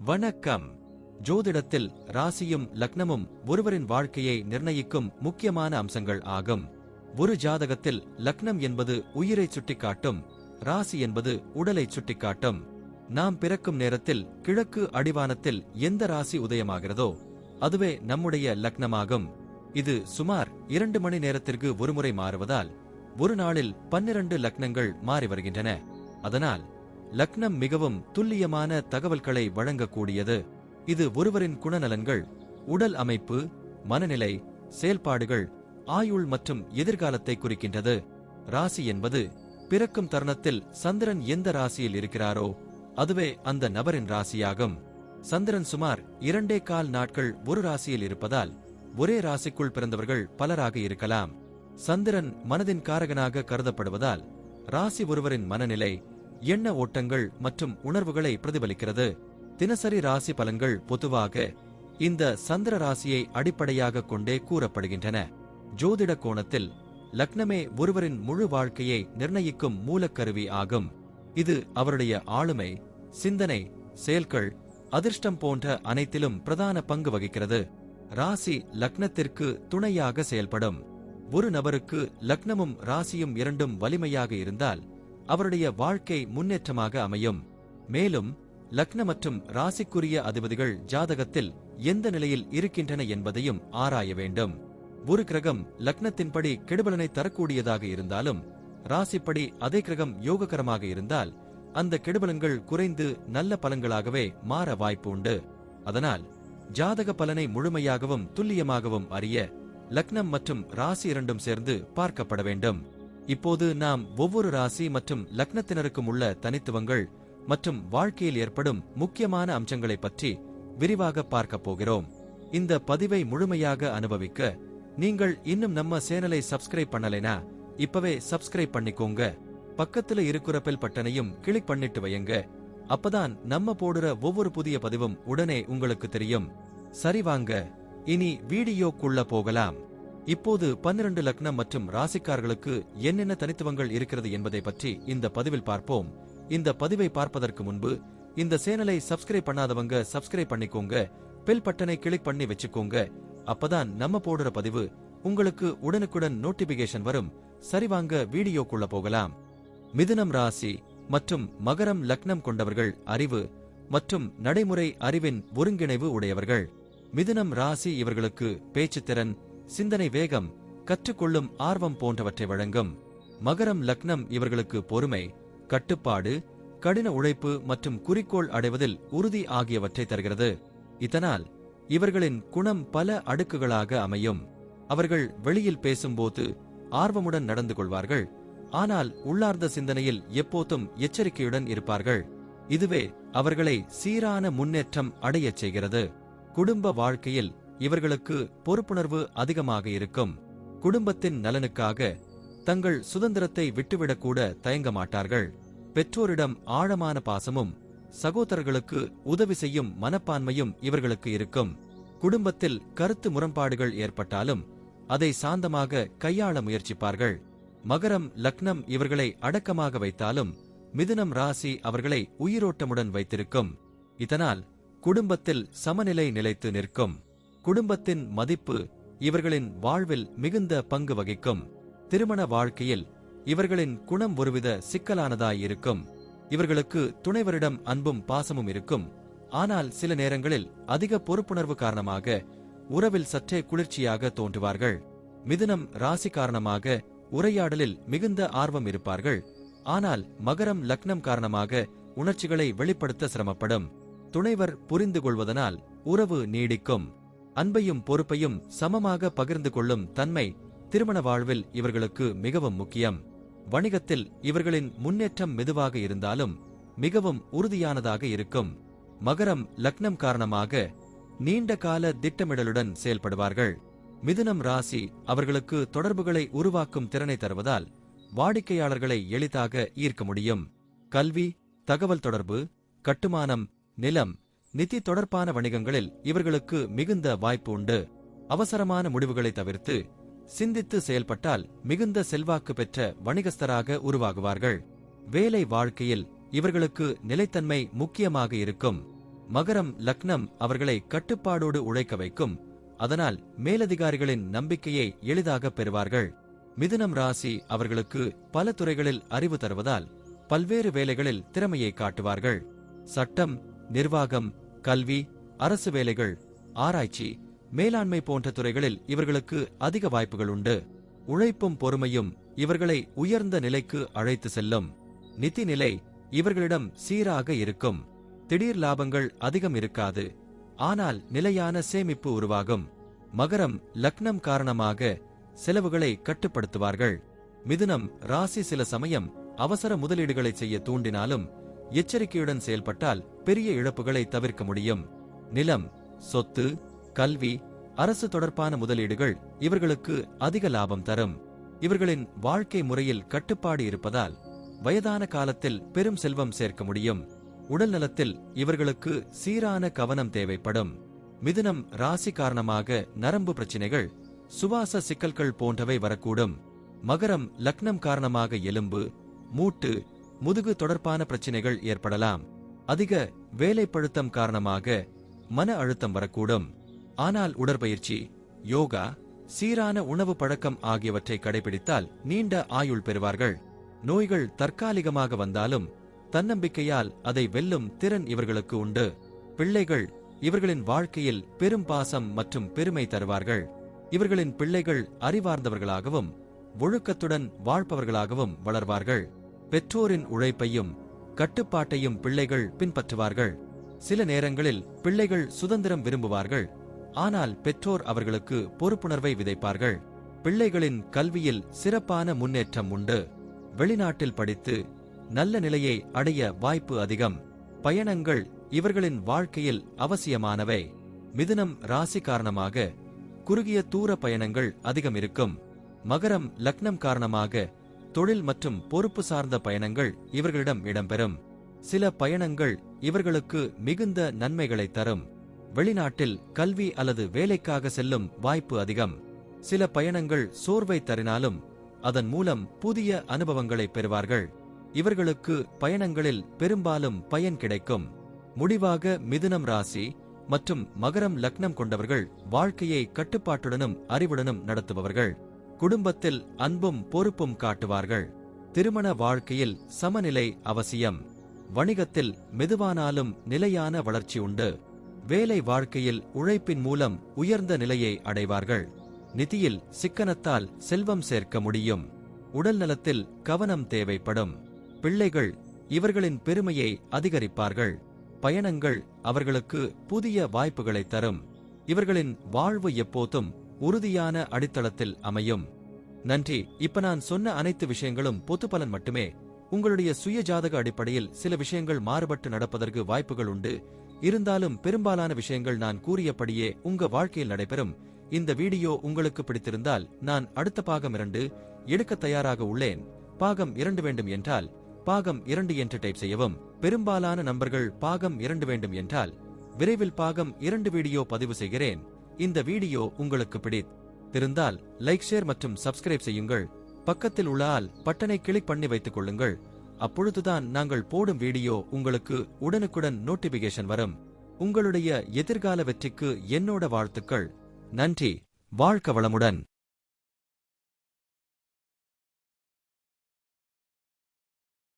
வணக்கம். ஜோதிடத்தில் ராசியும் லக்னமும் ஒருவரின் வாழ்க்கையை நிர்ணயிக்கும் முக்கியமான அம்சங்கள் ஆகும். ஒரு ஜாதகத்தில் லக்னம் என்பது உயிரை சுட்டிக்காட்டும், ராசி என்பது உடலை சுட்டிக்காட்டும். நாம் பிறக்கும் நேரத்தில் கிழக்கு அடிவானத்தில் எந்த ராசி உதயமாகிறதோ அதுவே நம்முடைய லக்னமாகும். இது சுமார் 2 மணி நேரத்திற்கு ஒருமுறை மாறுவதால் ஒரு நாளில் 12 லக்னங்கள் மாறி வருகின்றன. அதனால் லக்னம் மிகவும் துல்லியமான தகவல்களை வழங்கக்கூடியது. இது ஒருவரின் குணநலன்கள், உடல் அமைப்பு, மனநிலை, செயல்பாடுகள், ஆயுள் மற்றும் எதிர்காலத்தை குறிக்கின்றது. ராசி என்பது பிறக்கும் தருணத்தில் சந்திரன் எந்த ராசியில் இருக்கிறாரோ அதுவே அந்த நபரின் ராசியாகும். சந்திரன் சுமார் 2.25 நாட்கள் ஒரு ராசியில் இருப்பதால் ஒரே ராசிக்குள் பிறந்தவர்கள் பலராக இருக்கலாம். சந்திரன் மனதின் காரகனாக கருதப்படுவதால் ராசி ஒருவரின் மனநிலை, எண்ண ஓட்டங்கள் மற்றும் உணர்வுகளை பிரதிபலிக்கிறது. தினசரி ராசி பலன்கள் பொதுவாக இந்த சந்திர ராசியை அடிப்படையாக கொண்டே கூறப்படுகின்றன. ஜோதிட கோணத்தில் லக்னமே ஒருவரின் முழு வாழ்க்கையை நிர்ணயிக்கும் மூலக்கருவி ஆகும். இது அவருடைய ஆளுமை, சிந்தனை, செயல்கள், அதிர்ஷ்டம் போன்ற அனைத்திலும் பிரதான பங்கு வகிக்கிறது. ராசி லக்னத்திற்கு துணையாக செயல்படும். ஒரு நபருக்கு லக்னமும் ராசியும் இரண்டும் வலிமையாக இருந்தால் அவருடைய வாழ்க்கை முன்னேற்றமாக அமையும். மேலும் லக்ன மற்றும் ராசிக்குரிய அதிபதிகள் ஜாதகத்தில் எந்த நிலையில் இருக்கின்றன என்பதையும் ஆராய வேண்டும். ஒரு கிரகம் லக்னத்தின்படி கெடுபலனை தரக்கூடியதாக இருந்தாலும் ராசிப்படி அதே கிரகம் யோககரமாக இருந்தால் அந்த கெடுபலன்கள் குறைந்து நல்ல பலன்களாகவே மாற வாய்ப்பு உண்டு. அதனால் ஜாதக பலனை முழுமையாகவும் துல்லியமாகவும் அறிய லக்னம் மற்றும் ராசி இரண்டும் சேர்ந்து பார்க்கப்பட வேண்டும். இப்போது நாம் ஒவ்வொரு ராசி மற்றும் லக்னத்தினருக்கும் உள்ள தனித்துவங்கள் மற்றும் வாழ்க்கையில் ஏற்படும் முக்கியமான அம்சங்களை பற்றி விரிவாக பார்க்கப் போகிறோம். இந்த பதிவை முழுமையாக அனுபவிக்க நீங்கள் இன்னும் நம்ம சேனலை சப்ஸ்கிரைப் பண்ணலைனா இப்பவே சப்ஸ்கிரைப் பண்ணிக்கோங்க. பக்கத்துல இருக்கிற பெல் பட்டனையும் கிளிக் பண்ணிட்டு வையுங்க. அப்பதான் நம்ம போடுற ஒவ்வொரு புதிய பதிவும் உடனே உங்களுக்கு தெரியும். சரி வாங்க, இனி வீடியோக்குள்ள போகலாம். இப்போது 12 லக்னம் மற்றும் ராசிக்காரர்களுக்கு என்னென்ன தனித்துவங்கள் இருக்கிறது என்பதை பற்றி இந்த பதிவில் பார்ப்போம். இந்த பதிவை பார்ப்பதற்கு முன்பு இந்த சேனலை சப்ஸ்கிரைப் பண்ணாதவங்க சப்ஸ்கிரைப் பண்ணிக்கோங்க. பெல் பட்டனை கிளிக் பண்ணி வச்சுக்கோங்க. அப்பதான் நம்ம போடுற பதிவு உங்களுக்கு உடனுக்குடன் நோட்டிபிகேஷன் வரும். சரி வாங்க வீடியோக்குள்ள போகலாம். மிதுனம் ராசி மற்றும் மகரம் லக்னம் கொண்டவர்கள் அறிவு மற்றும் நடைமுறை அறிவின் ஒருங்கிணைவு உடையவர்கள். மிதுனம் ராசி இவர்களுக்கு பேச்சுத்திறன், சிந்தனை வேகம், கற்றுக்கொள்ளும் ஆர்வம் போன்றவற்றை வழங்கும். மகரம் லக்னம் இவர்களுக்கு பொறுமை, கட்டுப்பாடு, கடின உழைப்பு மற்றும் குறிக்கோள் அடைவதில் உறுதி ஆகியவற்றை தருகிறது. இதனால் இவர்களின் குணம் பல அடுக்குகளாக அமையும். அவர்கள் வெளியில் பேசும்போது ஆர்வமுடன் நடந்து கொள்வார்கள், ஆனால் உள்ளார்ந்த சிந்தனையில் எப்போதும் எச்சரிக்கையுடன் இருப்பார்கள். இதுவே அவர்களை சீரான முன்னேற்றம் அடையச் செய்கிறது. குடும்ப வாழ்க்கையில் இவர்களுக்கு பொறுப்புணர்வு அதிகமாக இருக்கும். குடும்பத்தின் நலனுக்காக தங்கள் சுதந்திரத்தை விட்டுவிடக்கூட தயங்க மாட்டார்கள். பெற்றோரிடம் ஆழமான பாசமும் சகோதரர்களுக்கு உதவி செய்யும் மனப்பான்மையும் இவர்களுக்கு இருக்கும். குடும்பத்தில் கருத்து முரண்பாடுகள் ஏற்பட்டாலும் அதை சாந்தமாக கையாள முயற்சிப்பார்கள். மகரம் லக்னம் இவர்களை அடக்கமாக வைத்தாலும் மிதுனம் ராசி அவர்களை உயிரோட்டமுடன் வைத்திருக்கும். இதனால் குடும்பத்தில் சமநிலை நிலைத்து நிற்கும். குடும்பத்தின் மதிப்பு இவர்களின் வாழ்வில் மிகுந்த பங்கு வகிக்கும். திருமண வாழ்க்கையில் இவர்களின் குணம் ஒருவித சிக்கலானதாயிருக்கும். இவர்களுக்கு துணைவரிடம் அன்பும் பாசமும் இருக்கும். ஆனால் சில நேரங்களில் அதிக பொறுப்புணர்வு காரணமாக உறவில் சற்றே குளிர்ச்சியாக தோன்றுவார்கள். மிதுனம் ராசி காரணமாக உரையாடலில் மிகுந்த ஆர்வம் இருப்பார்கள். ஆனால் மகரம் லக்னம் காரணமாக உணர்ச்சிகளை வெளிப்படுத்த சிரமப்படும். துணைவர் புரிந்து கொள்வதனால் உறவு நீடிக்கும். அன்பையும் பொறுப்பையும் சமமாக பகிர்ந்து கொள்ளும் தன்மை திருமண வாழ்வில் இவர்களுக்கு மிகவும் முக்கியம். வணிகத்தில் இவர்களின் முன்னேற்றம் மெதுவாக இருந்தாலும் மிகவும் உறுதியானதாக இருக்கும். மகரம் லக்னம் காரணமாக நீண்ட கால திட்டமிடலுடன் செயல்படுவார்கள். மிதுனம் ராசி அவர்களுக்கு தொடர்புகளை உருவாக்கும் திறனை தருவதால் வாடிக்கையாளர்களை எளிதாக ஈர்க்க முடியும். கல்வி, தகவல் தொடர்பு, கட்டுமானம், நிலம், நிதி தொடர்பான வணிகங்களில் இவர்களுக்கு மிகுந்த வாய்ப்பு உண்டு. அவசரமான முடிவுகளை தவிர்த்து சிந்தித்து செயல்பட்டால் மிகுந்த செல்வாக்கு பெற்ற வணிகஸ்தராக உருவாகுவார்கள். வேலை வாழ்க்கையில் இவர்களுக்கு நிலைத்தன்மை முக்கியமாக இருக்கும். மகரம் லக்னம் அவர்களை கட்டுப்பாடோடு உழைக்க வைக்கும். அதனால் மேலதிகாரிகளின் நம்பிக்கையை எளிதாக பெறுவார்கள். மிதுனம் ராசி அவர்களுக்கு பல துறைகளில் அறிவு தருவதால் பல்வேறு வேலைகளில் திறமையை காட்டுவார்கள். சட்டம், நிர்வாகம், கல்வி, அரசு வேலைகள், ஆராய்ச்சி, மேலாண்மை போன்ற துறைகளில் இவர்களுக்கு அதிக வாய்ப்புகள் உண்டு. உழைப்பும் பொறுமையும் இவர்களை உயர்ந்த நிலைக்கு அழைத்து செல்லும். நிதி நிலை இவர்களிடம் சீராக இருக்கும். திடீர் லாபங்கள் அதிகம் இருக்காது. ஆனால் நிலையான சேமிப்பு உருவாகும். மகரம் லக்னம் காரணமாக செலவுகளை கட்டுப்படுத்துவார்கள். மிதுனம் ராசி சில சமயம் அவசர முதலீடுகளை செய்ய தூண்டினாலும் எச்சரிக்கையுடன் செயல்பட்டால் பெரிய இழப்புகளை தவிர்க்க முடியும். நிலம், சொத்து, கல்வி, அரசு தொடர்பான முதலீடுகள் இவர்களுக்கு அதிக லாபம் தரும். இவர்களின் வாழ்க்கை முறையில் கட்டுப்பாடு இருப்பதால் வயதான காலத்தில் பெரும் செல்வம் சேர்க்க முடியும். உடல் நலத்தில் இவர்களுக்கு சீரான கவனம் தேவைப்படும். மிதுனம் ராசி காரணமாக நரம்பு பிரச்சினைகள், சுவாச சிக்கல்கள் போன்றவை வரக்கூடும். மகரம் லக்னம் காரணமாக எலும்பு, மூட்டு, முதுகு தொடர்பான பிரச்சினைகள் ஏற்படலாம். அதிக வேலைப்பழுத்தம் காரணமாக மன அழுத்தம் வரக்கூடும். ஆனால் உடற்பயிற்சி, யோகா, சீரான உணவு பழக்கம் ஆகியவற்றை கடைபிடித்தால் நீண்ட ஆயுள் பெறுவார்கள். நோய்கள் தற்காலிகமாக வந்தாலும் தன்னம்பிக்கையால் அதை வெல்லும் திறன் இவர்களுக்கு உண்டு. பிள்ளைகள் இவர்களின் வாழ்க்கையில் பெரும் பாசம் மற்றும் பெருமை தருவார்கள். இவர்களின் பிள்ளைகள் அறிவார்ந்தவர்களாகவும் ஒழுக்கத்துடன் வாழ்பவர்களாகவும் வளர்வார்கள். பெற்றோரின் உழைப்பையும் கட்டுப்பாட்டையும் பிள்ளைகள் பின்பற்றுவார்கள். சில நேரங்களில் பிள்ளைகள் சுதந்திரம் விரும்புவார்கள். ஆனால் பெற்றோர் அவர்களுக்கு பொறுப்புணர்வை விதைப்பார்கள். பிள்ளைகளின் கல்வியில் சிறப்பான முன்னேற்றம் உண்டு. வெளிநாட்டில் படித்து நல்ல நிலையை அடைய வாய்ப்பு அதிகம். பயணங்கள் இவர்களின் வாழ்க்கையில் அவசியமானவை. மிதுனம் ராசி காரணமாக குறுகிய தூர பயணங்கள் அதிகம் இருக்கும். மகரம் லக்னம் காரணமாக தொழில் மற்றும் பொறுப்பு சார்ந்த பயணங்கள் இவர்களிடம் இடம்பெறும். சில பயணங்கள் இவர்களுக்கு மிகுந்த நன்மைகளை தரும். வெளிநாட்டில் கல்வி அல்லது வேலைக்காக செல்லும் வாய்ப்பு அதிகம். சில பயணங்கள் சோர்வை தரினாலும் அதன் மூலம் புதிய அனுபவங்களை பெறுவார்கள். இவர்களுக்கு பயணங்களில் பெரும்பாலும் பயன் கிடைக்கும். முடிவாக மிதுனம் ராசி மற்றும் மகரம் லக்னம் கொண்டவர்கள் வாழ்க்கையை கட்டுப்பாட்டுடனும் அறிவுடனும் நடத்துபவர்கள். குடும்பத்தில் அன்பும் பொறுப்பும் காட்டுவார்கள். திருமண வாழ்க்கையில் சமநிலை அவசியம். வணிகத்தில் மெதுவானாலும் நிலையான வளர்ச்சி உண்டு. வேலை வாழ்க்கையில் உழைப்பின் மூலம் உயர்ந்த நிலையை அடைவார்கள். நிதியில் சிக்கனத்தால் செல்வம் சேர்க்க முடியும். உடல் நலத்தில் கவனம் தேவைப்படும். பிள்ளைகள் இவர்களின் பெருமையை அதிகரிப்பார்கள். பயணங்கள் அவர்களுக்கு புதிய வாய்ப்புகளை தரும். இவர்களின் வாழ்வு எப்போதும் உறுதியான அடித்தளத்தில் அமையும். நன்றி. இப்ப நான் சொன்ன அனைத்து விஷயங்களும் பொது பலன் மட்டுமே. உங்களுடைய சுய ஜாதக அடிப்படையில் சில விஷயங்கள் மாறுபட்டு நடப்பதற்கு வாய்ப்புகள் உண்டு. இருந்தாலும் பெரும்பாலான விஷயங்கள் நான் கூறியபடியே உங்க வாழ்க்கையில் நடைபெறும். இந்த வீடியோ உங்களுக்கு பிடித்திருந்தால் நான் அடுத்த பாகம் 2 எடுக்க தயாராக உள்ளேன். பாகம் 2 வேண்டும் என்றால் பாகம் 2 என்று டைப் செய்யவும். பெரும்பாலான நண்பர்கள் பாகம் 2 வேண்டும் என்றால் விரைவில் பாகம் 2 வீடியோ பதிவு செய்கிறேன். இந்த வீடியோ உங்களுக்கு பிடித்திருந்தால் லைக், ஷேர் மற்றும் சப்ஸ்கிரைப் செய்யுங்கள். பக்கத்தில் உள்ள ஆல் பட்டனை கிளிக் பண்ணி வைத்துக் கொள்ளுங்கள். அப்பொழுதுதான் நாங்கள் போடும் வீடியோ உங்களுக்கு உடனுக்குடன் நோட்டிபிகேஷன் வரும். உங்களுடைய எதிர்கால வெற்றிக்கு என்னோட வாழ்த்துக்கள். நன்றி. வாழ்க வளமுடன்.